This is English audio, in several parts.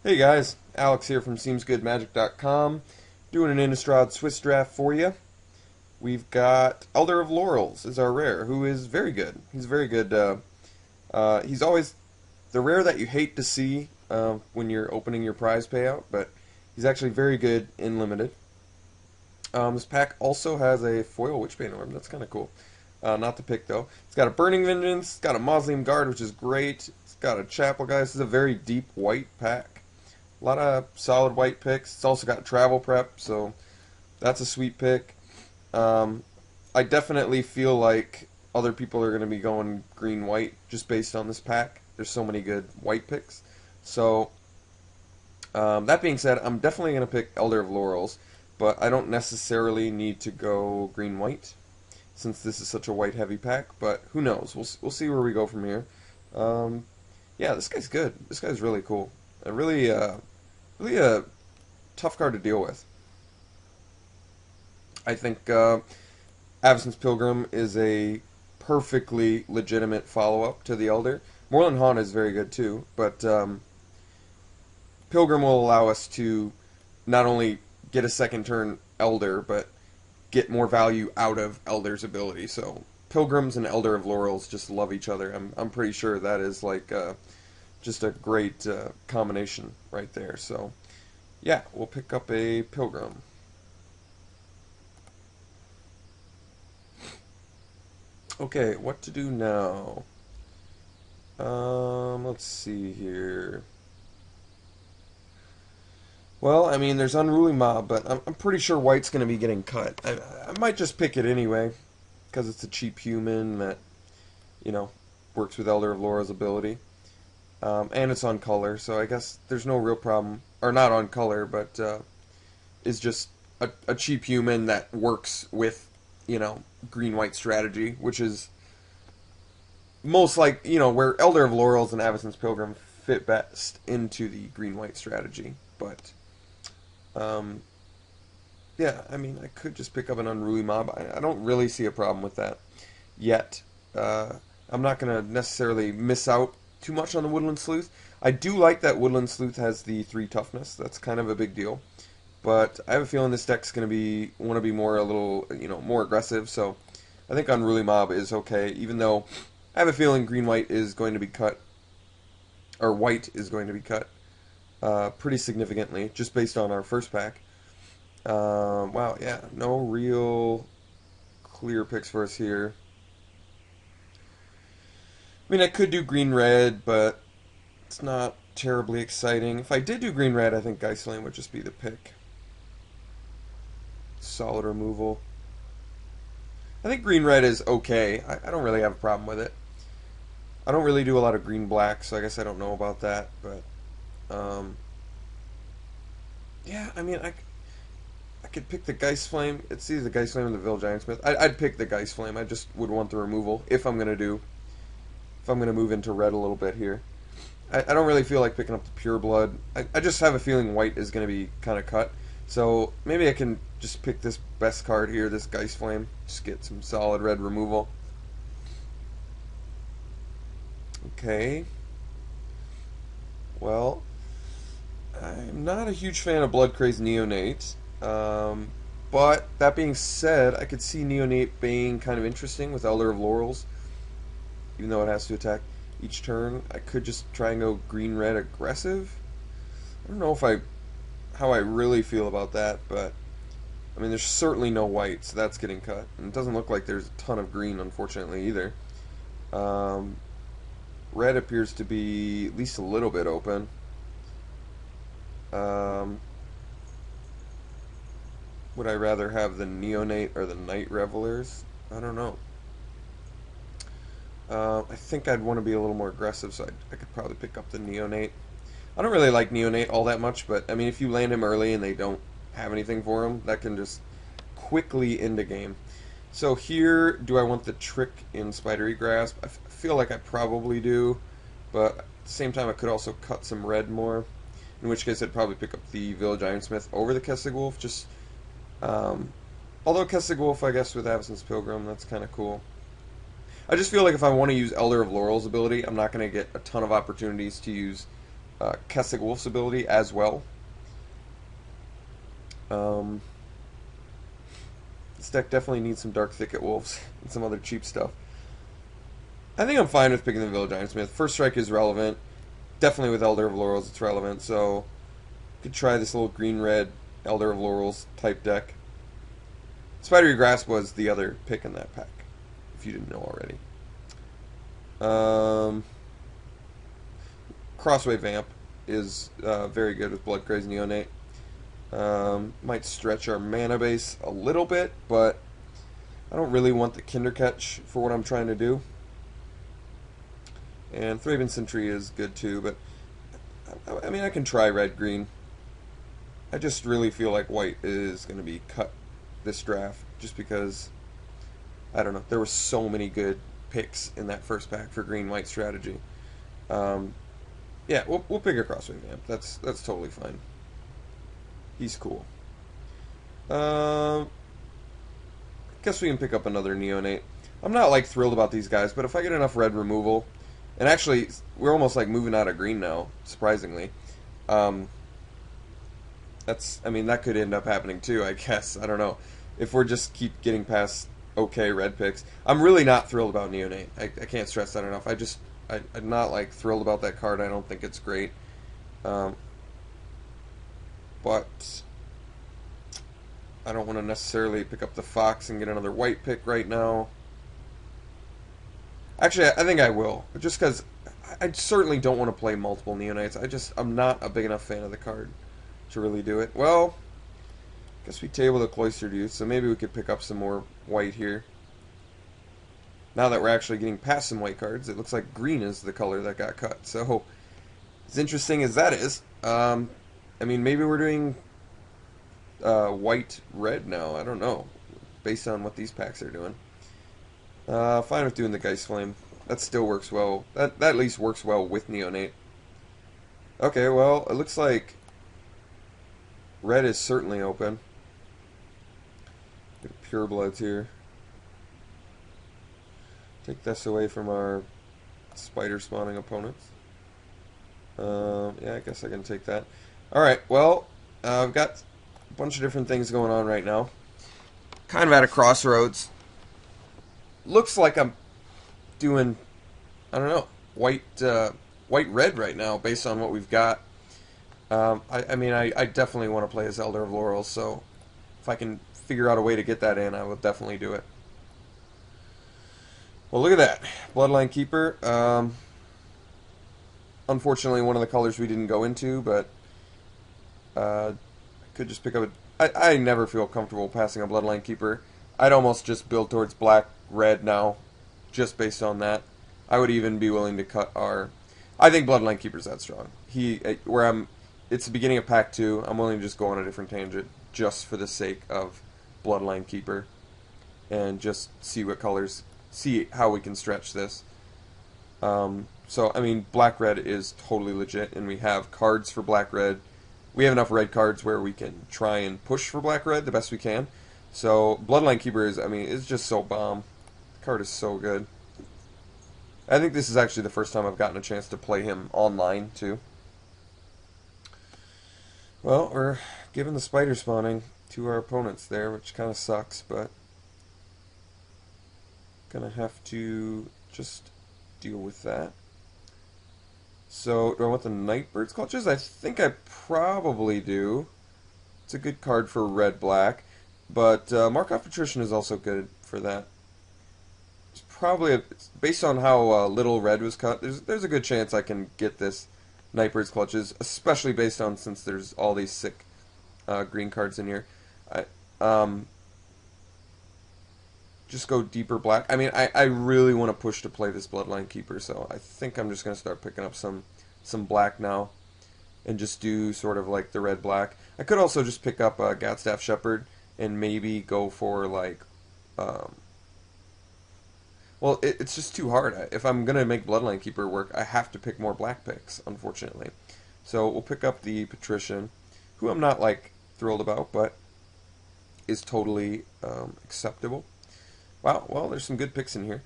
Hey guys, Alex here from SeemsGoodMagic.com, doing an Innistrad Swiss draft for you. We've got Elder of Laurels is our rare, who is very good. He's very good. He's always the rare that you hate to see when you're opening your prize payout, but he's actually very good in limited. This pack also has a foil Witchbane Orb. That's kind of cool. Not to pick though. It's got a Burning Vengeance. It's got a Mausoleum Guard, which is great. It's got a Chapel Guy. This is a very deep white pack. A lot of solid white picks. It's also got Travel Prep, so that's a sweet pick. I definitely feel like other people are going to be going green-white just based on this pack. There's so many good white picks. So, that being said, I'm definitely going to pick Elder of Laurels, but I don't necessarily need to go green-white since this is such a white-heavy pack, but who knows? We'll see where we go from here. Yeah, this guy's good. This guy's really cool. Really a tough card to deal with. I think Avacyn's Pilgrim is a perfectly legitimate follow-up to the Elder. Moorland Haunt is very good too, but Pilgrim will allow us to not only get a second turn Elder, but get more value out of Elder's ability. So Pilgrims and Elder of Laurels just love each other. I'm pretty sure that is like just a great combination right there. So yeah, we'll pick up a Pilgrim. Okay, what to do now? Let's see here. Well, I mean, there's Unruly Mob, but I'm pretty sure white's going to be getting cut. I might just pick it anyway, because it's a cheap human that, you know, works with Elder of Laura's ability. And it's on color, so I guess there's no real problem. Or not on color, but is just a cheap human that works with, you know, green-white strategy, which is most like, you know, where Elder of Laurels and Avacyn's Pilgrim fit best into the green-white strategy. But, yeah, I mean, I could just pick up an Unruly Mob. I don't really see a problem with that yet. I'm not going to necessarily miss out too much on the Woodland Sleuth. I do like that Woodland Sleuth has the 3 toughness. That's kind of a big deal. But I have a feeling this deck's going to want to be more a little, you know, more aggressive. So I think Unruly Mob is okay, even though I have a feeling green-white is going to be cut, or white is going to be cut pretty significantly, just based on our first pack. Wow, yeah, no real clear picks for us here. I mean, I could do green-red, but it's not terribly exciting. If I did do green-red, I think Geistflame would just be the pick. Solid removal. I think green-red is okay. I don't really have a problem with it. I don't really do a lot of green-black, so I guess I don't know about that, but yeah, I mean, I could pick the Geistflame. It's either the Geistflame or the Vil Giantsmith. I'd pick the Geistflame. I just would want the removal if I'm gonna move into red a little bit here. I don't really feel like picking up the Pure Blood. I just have a feeling white is going to be kind of cut. So maybe I can just pick this best card here, this Geistflame. Just get some solid red removal. Okay. Well, I'm not a huge fan of Blood Crazed Neonate. But that being said, I could see Neonate being kind of interesting with Elder of Laurels. Even though it has to attack each turn, I could just try and go green-red aggressive. I don't know how I really feel about that, but I mean, there's certainly no white, so that's getting cut. And it doesn't look like there's a ton of green, unfortunately, either. Red appears to be at least a little bit open. Would I rather have the Neonate or the Night Revelers? I don't know. I think I'd want to be a little more aggressive, so I could probably pick up the Neonate. I don't really like Neonate all that much, but I mean, if you land him early and they don't have anything for him, that can just quickly end a game. So here, do I want the Trick in Spidery Grasp? I feel like I probably do, but at the same time, I could also cut some red more. In which case, I'd probably pick up the Vil Giantsmith over the Kessig Wolf. Just, although Kessig Wolf, I guess, with Avacyn's Pilgrim, that's kind of cool. I just feel like if I want to use Elder of Laurel's ability, I'm not going to get a ton of opportunities to use Kessig Wolf's ability as well. This deck definitely needs some Dark Thicket Wolves and some other cheap stuff. I think I'm fine with picking the Village Ironsmith. First Strike is relevant. Definitely with Elder of Laurels it's relevant, so could try this little green-red Elder of Laurels type deck. Spidery Grasp was the other pick in that pack, if you didn't know already. Crossway Vamp is very good with Blood Craze Neonate. Might stretch our mana base a little bit, but I don't really want the Kindercatch for what I'm trying to do. And Thraben Sentry is good too, but I mean I can try red-green. I just really feel like white is going to be cut this draft, just because, I don't know, there were so many good picks in that first pack for green-white strategy. Yeah, we'll pick a Crossway Vamp. That's totally fine. He's cool. Guess we can pick up another Neonate. I'm not like thrilled about these guys, but if I get enough red removal, and actually we're almost like moving out of green now, surprisingly. I mean, that could end up happening too, I guess. I don't know. If we're just keep getting past okay red picks. I'm really not thrilled about Neonate. I can't stress that enough. I'm not like thrilled about that card. I don't think it's great. But I don't want to necessarily pick up the Fox and get another white pick right now. Actually, I think I will. Just because I certainly don't want to play multiple Neonates. I'm not a big enough fan of the card to really do it. Well, I guess we table the Cloistered Youth, so maybe we could pick up some more white here. Now that we're actually getting past some white cards, it looks like green is the color that got cut. So, as interesting as that is, I mean, maybe we're doing white-red now. I don't know, based on what these packs are doing. Fine with doing the Geist Flame. That still works well. That at least works well with Neonate. Okay, well, it looks like red is certainly open. Get Pure Bloods here. Take this away from our spider spawning opponents. Yeah, I guess I can take that. Alright, well, I've got a bunch of different things going on right now. Kind of at a crossroads. Looks like I'm doing, I don't know, white-red right now based on what we've got. I mean, I definitely want to play as Elder of Laurels, so if I can figure out a way to get that in, I will definitely do it. Well, look at that. Bloodline Keeper. Unfortunately, one of the colors we didn't go into, but I could just pick up a... I never feel comfortable passing a Bloodline Keeper. I'd almost just build towards black-red now, just based on that. I would even be willing to cut our... I think Bloodline Keeper's that strong. It's the beginning of Pack 2. I'm willing to just go on a different tangent, just for the sake of Bloodline Keeper, and just see what colors... see how we can stretch this. So, I mean, black-red is totally legit, and we have cards for black-red. We have enough red cards where we can try and push for black-red the best we can. So, Bloodline Keeper is, I mean, it's just so bomb. The card is so good. I think this is actually the first time I've gotten a chance to play him online, too. Well, we're giving the spider spawning to our opponents there, which kind of sucks, but... gonna have to just deal with that. So, do I want the Nightbird's Clutches? I think I probably do. It's a good card for red-black, but Markov Patrician is also good for that. It's probably, based on how little red was cut, there's a good chance I can get this Nightbird's Clutches, especially based on since there's all these sick green cards in here. Just go deeper black. I mean, I really want to push to play this Bloodline Keeper, so I think I'm just going to start picking up some black now and just do sort of like the red-black. I could also just pick up Gatstaff Shepherd and maybe go for like... well, it's just too hard. If I'm going to make Bloodline Keeper work, I have to pick more black picks, unfortunately. So we'll pick up the Patrician, who I'm not like thrilled about, but is totally acceptable. Wow, well, there's some good picks in here.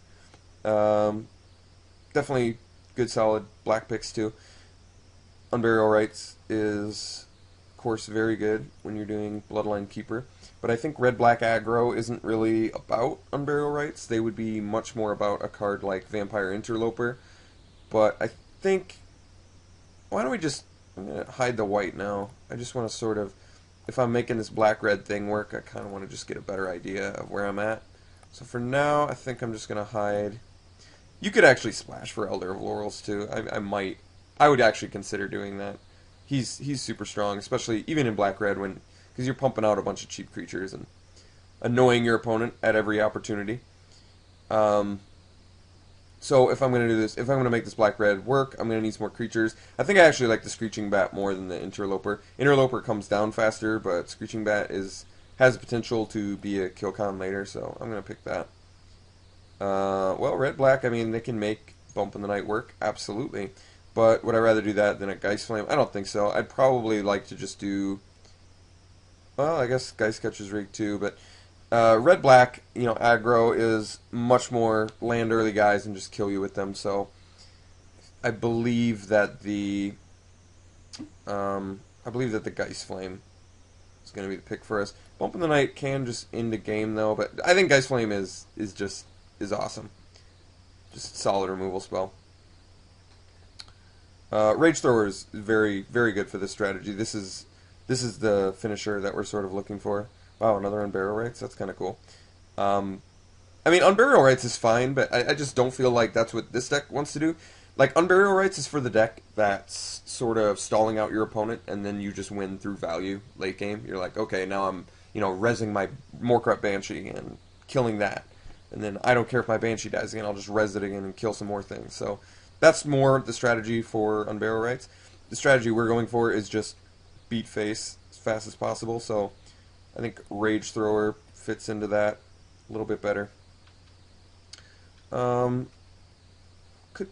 Definitely good, solid black picks, too. Unburial Rites is, of course, very good when you're doing Bloodline Keeper. But I think red-black aggro isn't really about Unburial Rites. They would be much more about a card like Vampire Interloper. But I think... Why don't we just... I'm going to hide the white now. I just want to sort of... If I'm making this black-red thing work, I kind of want to just get a better idea of where I'm at. So for now, I think I'm just going to hide... You could actually splash for Elder of Laurels, too. I might... I would actually consider doing that. He's super strong, especially even in black-red, when... Because you're pumping out a bunch of cheap creatures and annoying your opponent at every opportunity. So if I'm going to do this, if I'm going to make this black-red work, I'm going to need some more creatures. I think I actually like the Screeching Bat more than the Interloper. Interloper comes down faster, but Screeching Bat has the potential to be a kill con later, so I'm going to pick that. Well, red-black, I mean, they can make Bump in the Night work, absolutely. But would I rather do that than a Geist Flame? I don't think so. I'd probably like to just do... Well, I guess Geist Catcher's Rig too, but red-black, you know, aggro is much more land early guys and just kill you with them. So I believe that the Geist Flame is going to be the pick for us. Bump in the Night can just end the game though, but I think Geist Flame is awesome. Just solid removal spell. Rage Thrower is very, very good for this strategy. This is the finisher that we're sort of looking for. Wow, another Unburial Rites? That's kind of cool. I mean, Unburial Rites is fine, but I just don't feel like that's what this deck wants to do. Like, Unburial Rites is for the deck that's sort of stalling out your opponent, and then you just win through value late game. You're like, okay, now I'm, you know, rezzing my Morkrut Banshee and killing that. And then I don't care if my Banshee dies again, I'll just res it again and kill some more things. So that's more the strategy for Unburial Rites. The strategy we're going for is just beat face as fast as possible, so I think Rage Thrower fits into that a little bit better. Could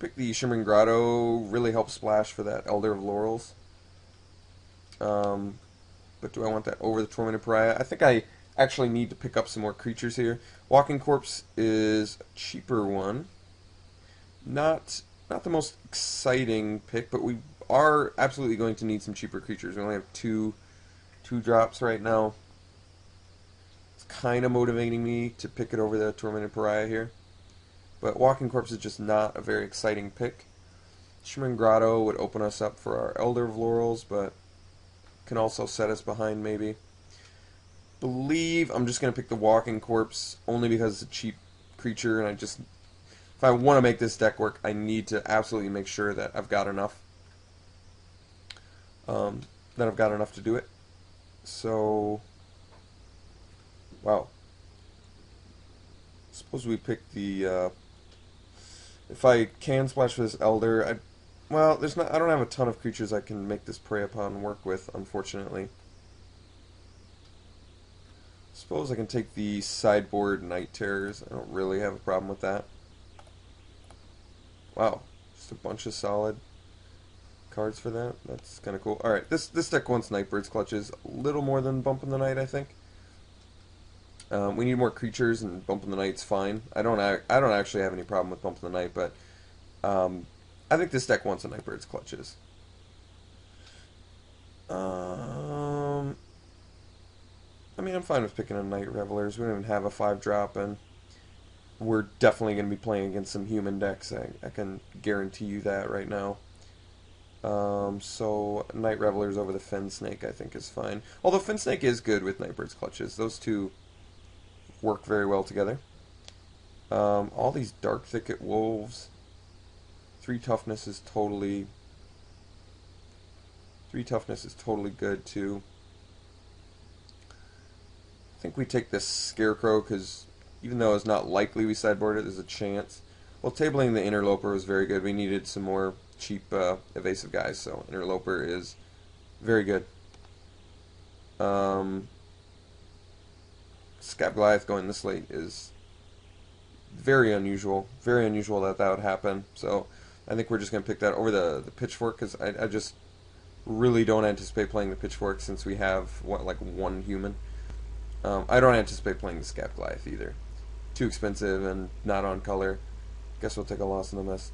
pick the Shimmering Grotto, really helps splash for that Elder of Laurels. But do I want that over the Tormented Pariah? I think I actually need to pick up some more creatures here. Walking Corpse is a cheaper one. Not the most exciting pick, but we are absolutely going to need some cheaper creatures. We only have two drops right now. It's kind of motivating me to pick it over the Tormented Pariah here. But Walking Corpse is just not a very exciting pick. Shimmering Grotto would open us up for our Elder of Laurels, but can also set us behind maybe. Believe I'm just going to pick the Walking Corpse only because it's a cheap creature, and if I want to make this deck work, I need to absolutely make sure that I've got enough. To do it. So, wow. Suppose we pick the. If I can splash for this Elder, well, I don't have a ton of creatures I can make this Prey Upon work with, unfortunately. Suppose I can take the sideboard Night Terrors. I don't really have a problem with that. Wow, just a bunch of solid cards for that. That's kind of cool. Alright, this deck wants Nightbird's Clutches. A little more than Bump in the Night, I think. We need more creatures, and Bump in the Night's fine. I don't actually have any problem with Bump in the Night, but I think this deck wants a Nightbird's Clutches. I mean, I'm fine with picking a Night Revelers. We don't even have a 5-drop, and we're definitely going to be playing against some human decks. I can guarantee you that right now. So Night Revelers over the Fen Snake I think is fine. Although Fen Snake is good with Nightbird's Clutches. Those two work very well together. All these Dark Thicket Wolves. 3 toughness is totally good too. I think we take this Scarecrow because even though it's not likely we sideboard it, there's a chance. Well, tabling the Interloper was very good. We needed some more cheap evasive guys, so Interloper is very good. Scab Goliath going this late is very unusual. Very unusual that would happen. So I think we're just going to pick that over the Pitchfork because I just really don't anticipate playing the Pitchfork since we have, like one human. I don't anticipate playing the Scab Goliath either. Too expensive and not on color. Guess we'll take a loss in the mist.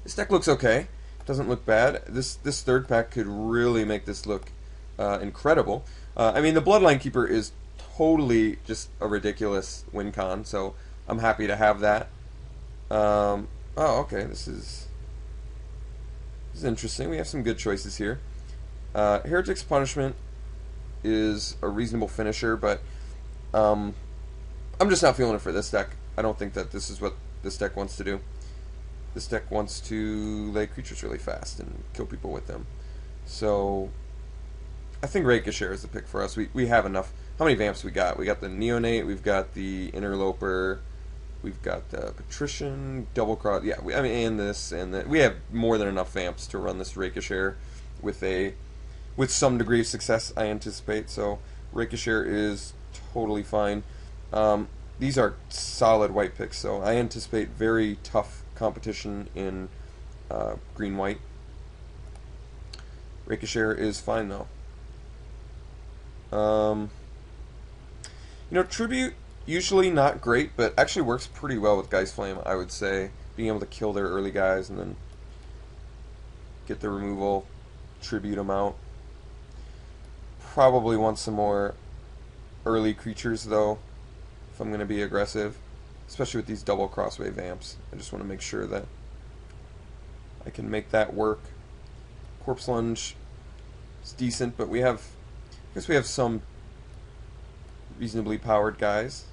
This deck looks okay. Doesn't look bad. This third pack could really make this look incredible. I mean, the Bloodline Keeper is totally just a ridiculous win con, so I'm happy to have that. Oh, okay, this is interesting. We have some good choices here. Heretic's Punishment is a reasonable finisher, but I'm just not feeling it for this deck. I don't think that this is what this deck wants to do. This deck wants to lay creatures really fast and kill people with them. So I think Rakeshare is the pick for us. We have enough. How many Vamps we got? We got the Neonate, we've got the Interloper, we've got the Patrician, Double Cross. Yeah, I mean, and this, and that. We have more than enough Vamps to run this Rakeshare with some degree of success, I anticipate. So Rakeshare is totally fine. These are solid white picks, so I anticipate very tough competition in green-white. Rakeshare is fine, though. You know, Tribute, usually not great, but actually works pretty well with Geist Flame, I would say. Being able to kill their early guys and then get the removal, tribute them out. Probably want some more early creatures, though, if I'm going to be aggressive. Especially with these double crossway Vamps. I just want to make sure that I can make that work. Corpse Lunge is decent, but I guess we have some reasonably powered guys.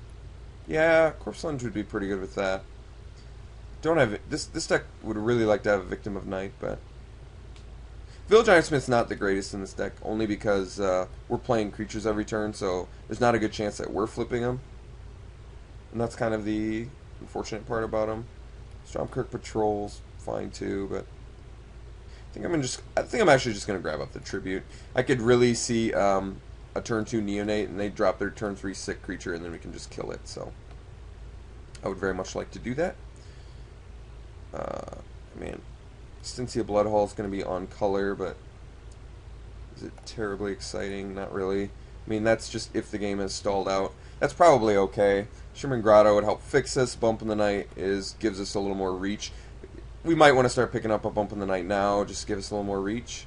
Yeah, Corpse Lunge would be pretty good with that. Don't have it. This deck would really like to have a Victim of Night, but Village Ironsmith's not the greatest in this deck, only because we're playing creatures every turn, so there's not a good chance that we're flipping them. And that's kind of the unfortunate part about him. Stromkirk Patrol's fine too, but I think I'm actually just gonna grab up the Tribute. I could really see a turn 2 Neonate and they drop their turn 3 sick creature and then we can just kill it. So I would very much like to do that. Man, Styncia Bloodhall is gonna be on color, but is it terribly exciting? Not really. I mean, that's just if the game is stalled out. That's probably okay. Shimmering Grotto would help fix this. Bump in the Night gives us a little more reach. We might want to start picking up a Bump in the Night now, just to give us a little more reach.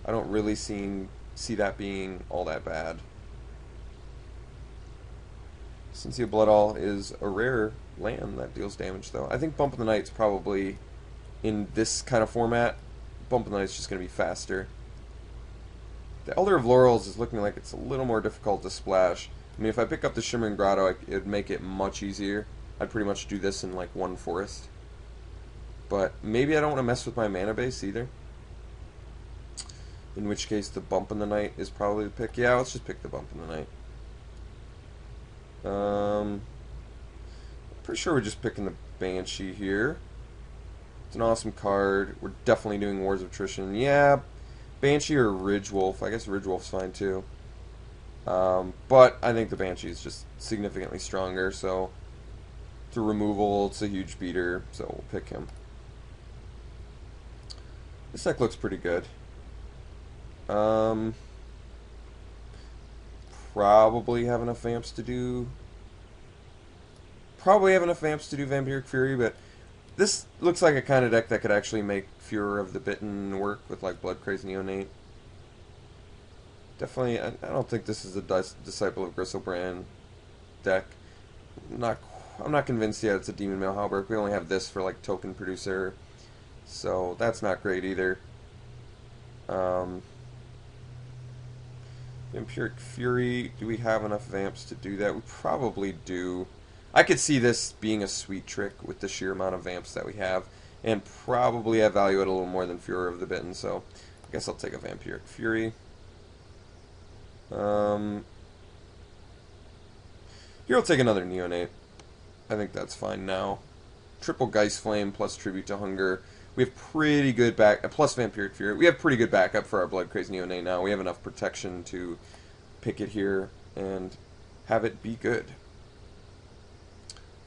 I don't really see that being all that bad. Styncia Bloodhall is a rare land that deals damage, though. I think Bump in the Night's probably, in this kind of format, Bump in the Night's just going to be faster. The Elder of Laurels is looking like it's a little more difficult to splash. I mean, if I pick up the Shimmering Grotto, it would make it much easier. I'd pretty much do this in like one forest. But maybe I don't want to mess with my mana base either. In which case, the Bump in the Night is probably the pick. Yeah, let's just pick the Bump in the Night. Pretty sure we're just picking the Banshee here. It's an awesome card. We're definitely doing Wars of Attrition. Yeah, Banshee or Ridgewolf. I guess Ridgewolf's fine too. But I think the Banshee is just significantly stronger, so through removal, it's a huge beater, so we'll pick him. This deck looks pretty good. Probably have enough Vamps to do Vampiric Fury, but this looks like a kind of deck that could actually make Furor of the Bitten work with like Blood Crazed Neonate. Definitely, I don't think this is a Disciple of Gristlebrand deck. I'm not convinced yet it's a Demon Mail Halberg. We only have this for like token producer, so that's not great either. Vampiric Fury, do we have enough Vamps to do that? We probably do. I could see this being a sweet trick with the sheer amount of Vamps that we have, and probably I value it a little more than Furor of the Bitten, so I guess I'll take a Vampiric Fury. Here I'll take another Neonate. I think that's fine now. Triple Geist Flame plus Tribute to Hunger. We have pretty good plus Vampiric Fury. We have pretty good backup for our Blood Crazed Neonate now. We have enough protection to pick it here and have it be good.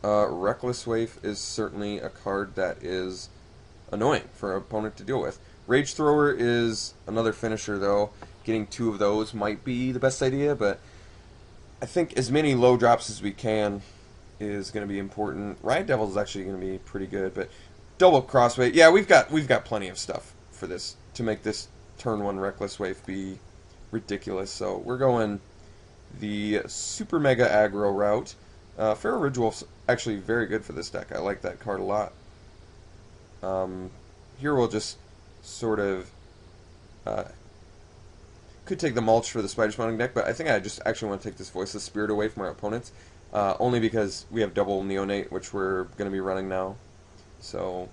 Reckless Waif is certainly a card that is annoying for an opponent to deal with. Rage Thrower is another finisher, though. Getting 2 of those might be the best idea, but I think as many low drops as we can is going to be important. Riot Devil is actually going to be pretty good, but Double Crossway. Yeah, we've got plenty of stuff for this to make this turn 1 Reckless Wave be ridiculous. So we're going the Super Mega Aggro route. Pharaoh Ridgewolf's actually very good for this deck. I like that card a lot. Here we'll just sort of could take the Mulch for the Spider Spawning deck, but I think I just actually want to take this Voiceless Spirit away from our opponents, only because we have double Neonate, which we're going to be running now. So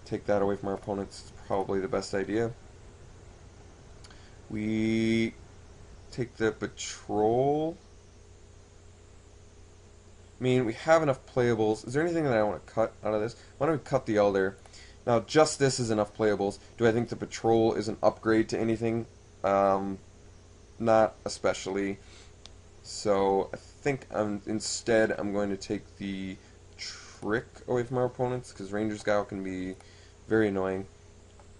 take that away from our opponents is probably the best idea. We take the Patrol. I mean, we have enough playables. Is there anything that I want to cut out of this? Why don't we cut the Elder? Now, just this is enough playables. Do I think the Patrol is an upgrade to anything? Not especially. So I think instead I'm going to take the Trick away from our opponents, because Ranger's Guile can be very annoying.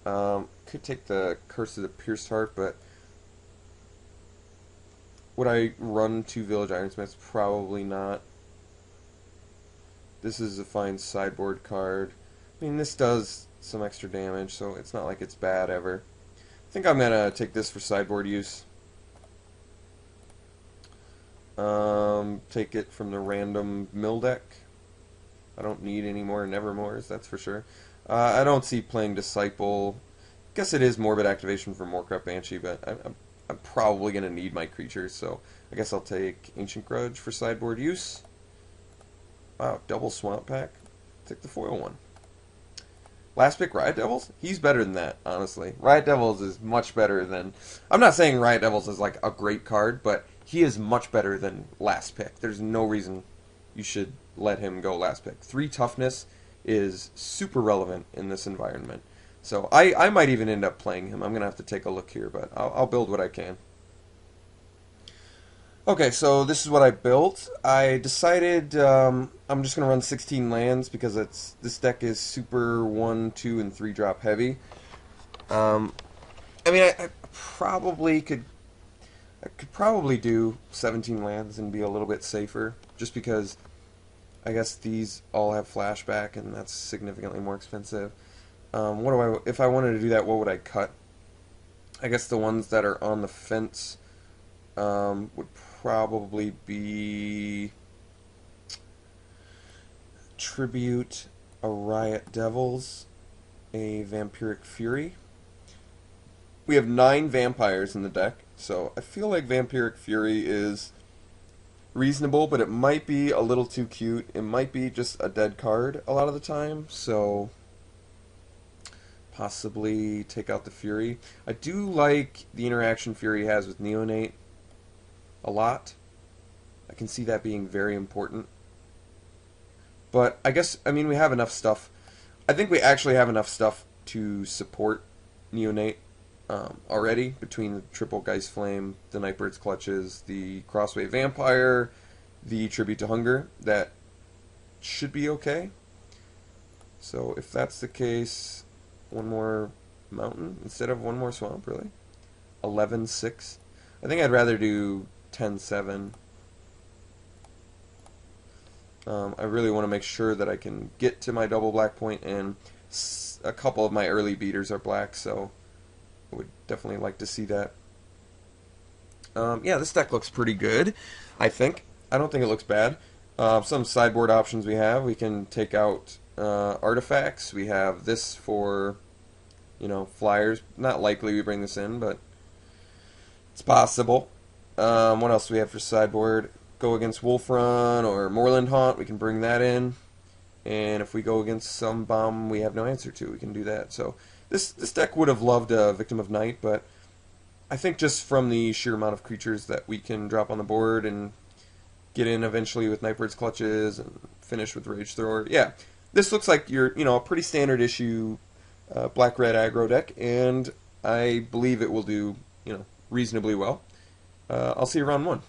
Could take the Curse of the Pierced Heart, but would I run 2 Village Ironsmiths? Probably not. This is a fine sideboard card. I mean, this does some extra damage, so it's not like it's bad ever. I think I'm going to take this for sideboard use. Take it from the random mill deck. I don't need any more Nevermores, that's for sure. I don't see playing Disciple. I guess it is Morbid Activation for Moorcraft Banshee, but I'm probably going to need my creatures, so I guess I'll take Ancient Grudge for sideboard use. Wow, double Swamp Pack. Take the foil one. Last pick, Riot Devils? He's better than that, honestly. Riot Devils is much better than... I'm not saying Riot Devils is like a great card, but he is much better than last pick. There's no reason you should let him go last pick. 3 toughness is super relevant in this environment. So I might even end up playing him. I'm going to have to take a look here, but I'll build what I can. Okay, so this is what I built. I decided I'm just going to run 16 lands because this deck is super 1, 2, and 3 drop heavy. I mean, I probably could do 17 lands and be a little bit safer, just because I guess these all have flashback and that's significantly more expensive. If I wanted to do that, what would I cut? I guess the ones that are on the fence would probably be Tribute, a Riot Devils, a Vampiric Fury. We have 9 vampires in the deck, so I feel like Vampiric Fury is reasonable, but it might be a little too cute. It might be just a dead card a lot of the time, so possibly take out the Fury. I do like the interaction Fury has with Neonate a lot. I can see that being very important. But I guess, I mean, we have enough stuff. I think we actually have enough stuff to support Neonate already, between the triple Geist Flame, the Nightbird's Clutches, the Crossway Vampire, the Tribute to Hunger. That should be okay. So if that's the case, one more mountain instead of one more swamp, really? 11-6. I think I'd rather do 10-7. I really want to make sure that I can get to my double black point, and a couple of my early beaters are black, so I would definitely like to see that. Yeah, this deck looks pretty good, I think. I don't think it looks bad. Some sideboard options we have. We can take out artifacts. We have this for, flyers. Not likely we bring this in, but it's possible. What else do we have for sideboard? Go against Wolfrun or Moorland Haunt, we can bring that in. And if we go against some bomb we have no answer to, we can do that. So this deck would have loved a Victim of Night, but I think just from the sheer amount of creatures that we can drop on the board and get in eventually with Nightbird's Clutches and finish with Rage Thrower. Yeah, this looks like your a pretty standard issue black-red aggro deck, and I believe it will do reasonably well. I'll see you round 1.